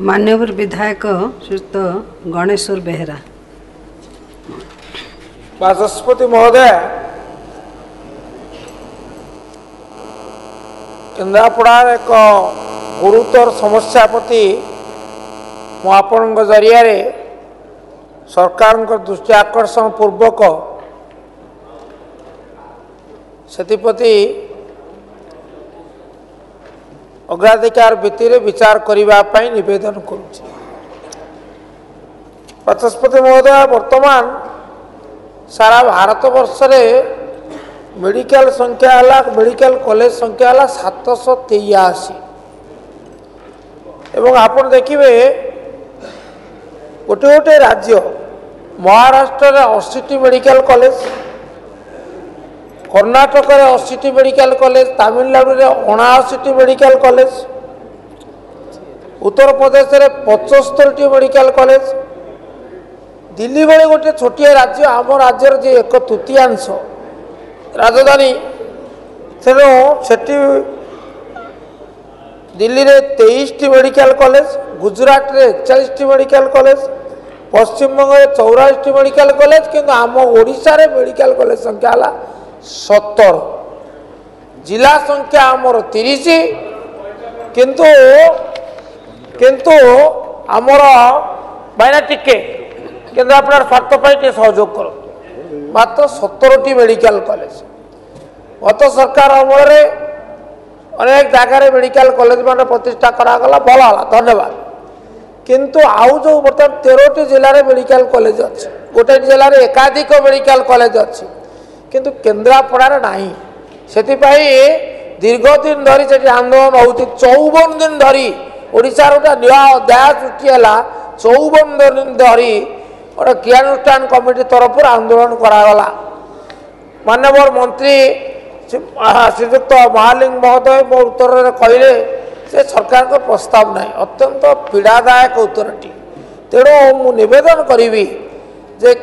मान्यवर विधायक श्रीयुक्त गणेश्वर बेहेरा। बाचस्पति महोदय, केन्द्रापड़ार एक गुरुतर समस्या प्रति आपण जरिया सरकार दृष्टि आकर्षण पूर्वक से अग्राधिकार भित्ति विचार करने निवेदन करुच्ची। बाचस्पति महोदय, वर्तमान सारा भारत वर्ष मेडिकल संख्या है मेडिकल कॉलेज संख्या है 783 एवं आप देखिए गोटे गोटे राज्य Maharashtra 80 medical college, Karnataka 80 medical college, Tamil Nadu 79 medical college, Uttar Pradesh 75 medical college, Delhi भले गोटे छोटिया राज्य आम राज्यर जे एक तृतीयांश राजधानी तेणु दिल्ली रे 23 मेडिकल कॉलेज, गुजरात रे 41 medical college, Paschim Banga 84 medical college, किंतु आम ओडिशा रे मेडिकल कॉलेज संख्या है 70, जिला संख्या आमर 30, किंतु किंतु आमर बायना टिके केन्द्रापड़ा स्वार्थ पर सहयोग कर मात्र 17टी मेडिकल कॉलेज। गत सरकार अमल अनेक जगार मेडिकल कॉलेज मान प्रतिष्ठा करागला, भल है, धन्यवाद। किंतु आउ जो बर्तमान 13टी जिले में मेडिकल कॉलेज अच्छी, गोटे जिले में एकाधिक मेडिकल कॉलेज अच्छी, किंतु केन्द्रापड़ार नहीं। से दीर्घ दिन धरी से आंदोलन होती 54 दिन धरी ओडिशार गोटे नया अध्याय सृष्टि है। 54 दिन धरी गोटे क्रियानुष्ठान कमिटी तरफ आंदोलन करागला। माननीय मंत्री श्रीयुक्त महालिंग महोदय मो उत्तर कहले से सरकार को प्रस्ताव नहीं, अत्यंत पीड़ादायक उत्तरटी। तेणु मु निवेदन करी जे